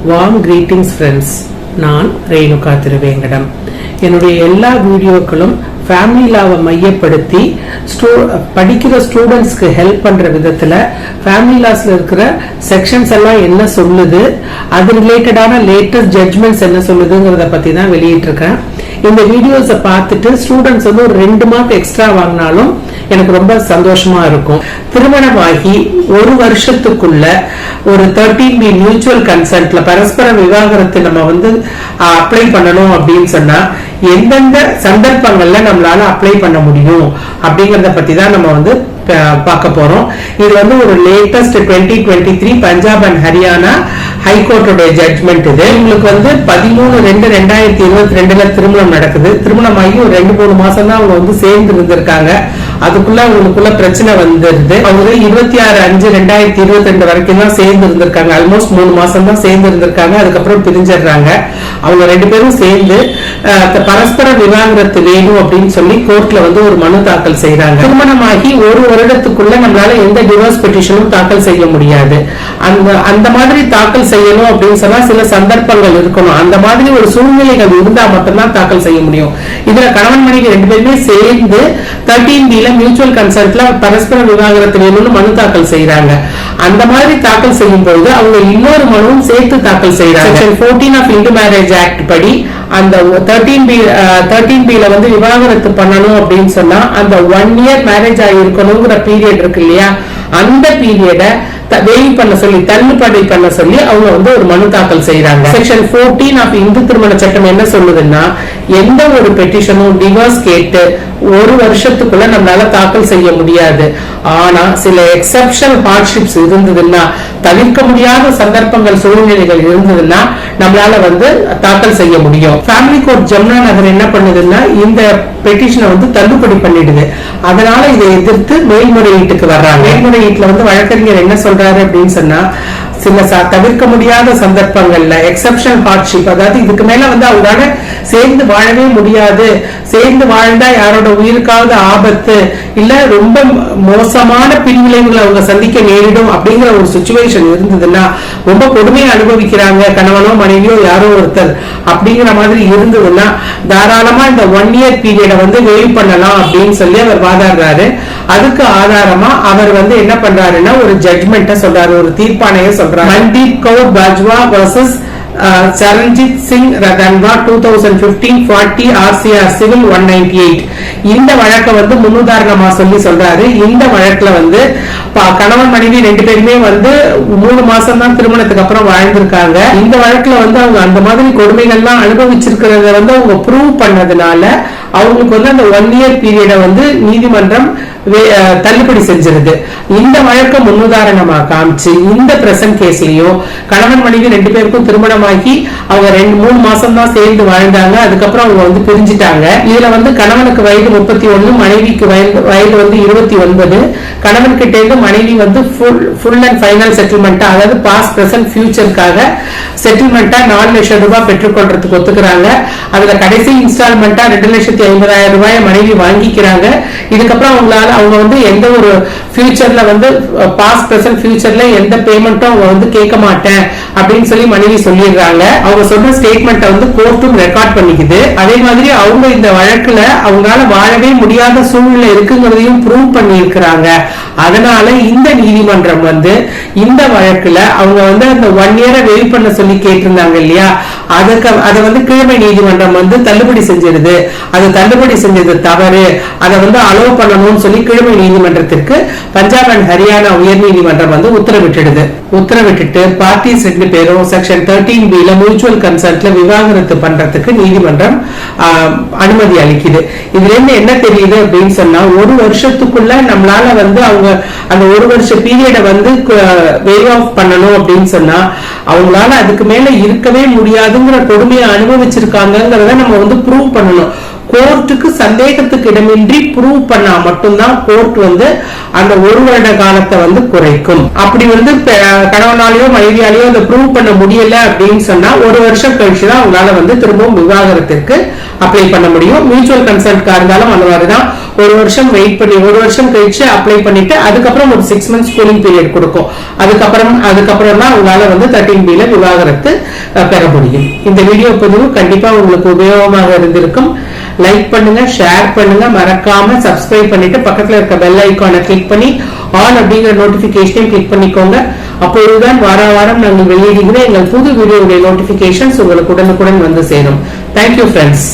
Warm greetings friends. நான் ரேணுகா திருவேங்கடம். என்னுடைய எல்லா வீடியோக்களும் ஃபேமிலி லாவை மையப்படுத்தி படிக்கிற ஸ்டூடெண்ட்ஸ்க்கு ஹெல்ப் பண்ற விதத்துல ஃபேமிலி லாஸ்ல இருக்கிற செக்ஷன்ஸ் எல்லாம் என்ன சொல்லுது, அது ரிலேட்டடான லேட்டஸ்ட் ஜட்ஜ்மெண்ட்ஸ் என்ன சொல்லுதுங்கிறத பத்தி தான் வெளியிட்டிருக்கேன். இந்த வீடியோஸை பார்த்துட்டு ஸ்டூடெண்ட்ஸ் வந்து ஒரு 2 மார்க் எக்ஸ்ட்ரா வாங்கினாலும் எனக்கு ரொம்ப சந்தோஷமா இருக்கும். திருமணமாகி ஒரு வருஷத்துக்குள்ள ஒரு 13B மியூச்சுவல் கன்சென்ட்ல பரஸ்பர விவாகரத்து நம்ம வந்து அப்ளை பண்ணணும் அப்படின்னு சொன்னா எந்தெந்த சந்தர்ப்பங்கள்ல நம்மளால அப்ளை பண்ண முடியும் அப்படிங்கறத பத்தி தான் நம்ம வந்து பார்க்க போறோம். இது வந்து ஒரு லேட்டஸ்ட் 2023 பஞ்சாப் அண்ட் ஹரியானா ஹைகோர்ட்டோட ஜட்ஜ்மெண்ட். இது உங்களுக்கு வந்து 13/2/2022 திருமணம் நடக்குது. திருமணம் ஆகி ஒரு 2-3 மாசம் தான் அவங்க வந்து சேர்ந்து இருந்திருக்காங்க. அதுக்குள்ள அவங்களுக்குள்ள பிரச்சனை வந்துருது. அவங்க 26/5/2022 வரைக்கும் தான் சேர்ந்து இருந்திருக்காங்க. ஆல்மோஸ்ட் 3 மாசம் தான் சேர்ந்து இருந்திருக்காங்க. அதுக்கப்புறம் பிரிஞ்சிடுறாங்க. அவங்க 2 பேரும் சேர்ந்து பரஸ்பர விவாகரத்து வேணும் அப்படின்னு சொல்லி கோர்ட்ல வந்து ஒரு மனு தாக்கல் செய்யறாங்க. திருமணமாகி ஒரு வருடத்துக்குள்ள நம்மளால எந்த டிவோர்ஸ் பெட்டிஷனும் தாக்கல் செய்ய முடியாது. அந்த மாதிரி தாக்கல் செய்யணும் அப்படின்னு சொன்னா சில சந்தர்ப்பங்கள் இருக்கணும். அந்த மாதிரி ஒரு சூழ்நிலைகள் இருந்தா மட்டும்தான் தாக்கல் செய்ய முடியும். இதுல கணவன் மனைவி 2 பேருமே சேர்ந்து 13B மியூச்சுவல் கன்சென்ட்ல பரஸ்பர விவாகரத்து வேணும்னு மனு தாக்கல் செய்யறாங்க. அந்த மாதிரி தாக்கல் செய்யும் பொழுது அவங்க இன்னொரு மனுவும் சேர்த்து தாக்கல் செய்யறாங்க. Section 14 of Hindu marriage act படி அந்த 13B வந்து விவாகரத்து பண்ணணும் அப்படின்னு சொன்னா அந்த 1 இயர் மேரேஜ் ஆகிருக்கணுங்கிற பீரியட் இருக்கு இல்லையா, அந்த பீரியட வெயிட் பண்ண சொல்லி தள்ளுபடி பண்ண சொல்லி அவங்க வந்து ஒரு மனு தாக்கல் செய்யறாங்க. செக்ஷன் 14 ஆஃப் இந்து திருமண சட்டம் என்ன சொல்லுதுன்னா, எந்த ஒரு பெட்டிஷனும் டிவோர்ஸ் கேட்டு ஒரு வருஷத்துக்குள்ள நம்மளால தாக்கல் செய்ய முடியாது. ஆனா சில எக்ஸப்ஷனல் ஹார்ட்ஷிப்ஸ் இருந்ததுன்னா, தவிர்க்க முடியாத சந்தர்ப்பங்கள் சூழ்நிலைகள் இருந்ததுன்னா நம்மளால வந்து தாக்கல் செய்ய முடியும். ஃபேமிலி கோர்ட் ஜமுனா நகர் என்ன பண்ணுதுன்னா இந்த பெட்டிஷனை வந்து தள்ளுபடி பண்ணிடுது. அதனால இதை எதிர்த்து மேல்முறையீட்டுக்கு வர்றாங்க. மேல்முறையீட்டுல வந்து வழக்கறிஞர் என்ன சொல்றாரு அப்படின்னு சொன்னா, சில தவிர்க்க முடியாத சந்தர்ப்பங்கள்ல எக்ஸப்ஷனல் ஹார்ட்ஷிப், அதாவது இதுக்கு மேல வந்து அவங்களால சேர்ந்து வாழவே முடியாது, சேர்ந்து வாழ்ந்தா யாரோட உயிருக்காவது ஆபத்து இல்ல ரொம்ப மோசமான பின்விளைவுகளை அவங்க சந்திக்க நேரிடும் அப்படிங்கிற ஒரு சிச்சுவேஷன் இருந்ததுன்னா, ரொம்ப கொடுமையை அனுபவிக்கிறாங்க கணவனோ மனைவியோ யாரோ ஒருத்தர் அப்படிங்கிற மாதிரி இருந்ததுன்னா தாராளமா இந்த 1 இயர் பீரியட வந்து வெயிட் பண்ணலாம் அப்படின்னு சொல்லி அவர் வாதாடுறாரு. அதுக்கு ஆதாரமா அவர் வந்து என்ன பண்றாருன்னா ஒரு ஜட்ஜ்மெண்ட்ட சொல்றாரு, ஒரு தீர்ப்பாணைய சொல்றாரு. மன்தீப் கவுர் பாஜ்வா வர்சஸ் சரண்ஜித் சிங் ரதன்வா 2015 40 RCR சிவில் 198. இந்த வழக்க வந்து முன்னுதாரணமா சொல்லி சொல்றாரு. இந்த வழக்குல வந்து கணவன் மனைவி 2 பேருமே வந்து 3 மாசம் தான் திருமணத்துக்கு அப்புறம் வாழ்ந்திருக்காங்க. இந்த வழக்குல வந்து அவங்க அந்த மாதிரி கொடுமைகள்லாம் அனுபவிச்சிருக்கிறத வந்து அவங்க ப்ரூவ் பண்ணதுனால அவங்களுக்கு வந்து அந்த 1 இயர் பீரியட வந்து நீதிமன்றம் தள்ளுபடி செஞ்சிருது. இந்த வழக்க முன்னுதாரணமா காமிச்சு இந்த பிரசன்ட் கேஸ்லயும் கணவன் மனைவி 2 பேருக்கும் திருமணமாகி அவங்க 2-3 மாசம் தான் சேர்ந்து வாழ்ந்தாங்க. அதுக்கப்புறம் அவங்க வந்து பிரிஞ்சிட்டாங்க. இதுல வந்து கணவனுக்கு வயது 31, மனைவிக்கு வயது வந்து 29. கணவன் கிட்ட இருந்து மனைவி வந்து ஃபுல் அண்ட் ஃபைனல் செட்டில்மெண்டா, அதாவது பாஸ்ட் பிரசன்ட் ஃபியூச்சருக்காக செட்டில்மெண்டா 4 லட்சம் ரூபாய் பெற்றுக்கொள்றதுக்கு ஒத்துக்கிறாங்க. அதுல கடைசி இன்ஸ்டால்மெண்டா 2,50,000 ரூபாய் மனைவி வாங்கிக்கிறாங்க. இதுக்கப்புறம் அவங்க வந்து எந்த ஒரு ஃபியூச்சர்ல வந்து பாஸ்ட் பிரசன்ட் ஃபியூச்சர்ல எந்த பேமெண்ட்டும் அவங்க வந்து கேட்க மாட்டேன் அப்படின்னு சொல்லி மனைவி சொல்லிடுறாங்க. அவங்க சொல்ற ஸ்டேட்மெண்ட்டை வந்து கோர்ட்டும் ரெக்கார்ட் பண்ணிக்குது. அதே மாதிரி அவங்க இந்த வழக்குல அவங்களால வாழவே முடியாத சூழ்நிலை இருக்குங்கிறதையும் ப்ரூவ் பண்ணி இருக்கிறாங்க. அதனால இந்த நீதிமன்றம் வந்து இந்த வழக்குல அவங்க வந்து அந்த 1 இயரை வெயிட் பண்ண சொல்லி கேட்டிருந்தாங்க இல்லையா, அதை வந்து கீழமை நீதிமன்றம் வந்து தள்ளுபடி செஞ்சிருது. அது தள்ளுபடி செஞ்சது தவறு, அதை வந்து அலோவ் பண்ணணும்னு சொல்லி கீழமை நீதிமன்றத்திற்கு பஞ்சாப் அண்ட் ஹரியானா உயர் நீதிமன்றம் வந்து உத்தரவிட்டுட்டு பார்ட்டிஸ் 2 பேரும் செக்ஷன் 13B மியூச்சுவல் கன்சென்ட்ல விவாகரத்து பண்றதுக்கு நீதிமன்றம் அனுமதி அளிக்குது. இதுல இருந்து என்ன தெரியுது அப்படின்னு சொன்னா, ஒரு வருஷத்துக்குள்ள நம்மளால வந்து அவங்க அந்த 1 வருஷ பீரியட வந்து வேவ் ஆஃப் பண்ணணும் அப்படின்னு சொன்னா அவங்களால அதுக்கு மேல இருக்கவே முடியாதுங்கிற கொடுமையை அனுபவிச்சிருக்காங்கிறத நம்ம வந்து ப்ரூவ் பண்ணணும். கோர்ட்டுக்கு சந்தேகத்துக்கு இடமின்றி ப்ரூவ் பண்ணா மட்டும்தான் கோர்ட் வந்து அந்த 1 வருட காலத்தை வந்து குறைக்கும். அப்படி வந்து கணவனாலேயோ மனைவியாலேயோ அதை ப்ரூவ் பண்ண முடியல அப்படின்னு சொன்னா 1 வருஷம் கழிச்சுதான் அவங்களால வந்து திரும்பவும் விவாகரத்திற்கு அப்ளை பண்ண முடியும். மியூச்சுவல் கன்சல்ட்கா இருந்தாலும் அந்த மாதிரிதான் 1 வருஷம் வெயிட் பண்ணி 1 வருஷம் கழிச்சு அப்ளை பண்ணிட்டு அதுக்கப்புறம் ஒரு 6 months கூலிங் பீரியட் கொடுக்கும். அதுக்கப்புறம் தான் அவங்களால வந்து 13B விவாகரத்து பெற முடியும். இந்த வீடியோ பதிவு கண்டிப்பா உங்களுக்கு உபயோகமாக இருந்திருக்கும். லைக் பண்ணுங்க, ஷேர் பண்ணுங்க, மறக்காம சப்ஸ்கிரைப் பண்ணிட்டு பக்கத்துல இருக்க பெல் ஐகானை கிளிக் பண்ணி ஆல் அப்படிங்கிற நோட்டிபிகேஷனையும் கிளிக் பண்ணிக்கோங்க. அப்பொழுதுதான் வாரம் நாங்கள் வெளியிடுகிற எங்கள் புது வீடியோவுடைய நோட்டிபிகேஷன்ஸ் உங்களுக்கு உடனுக்குடன் வந்து சேரும். Thank you friends.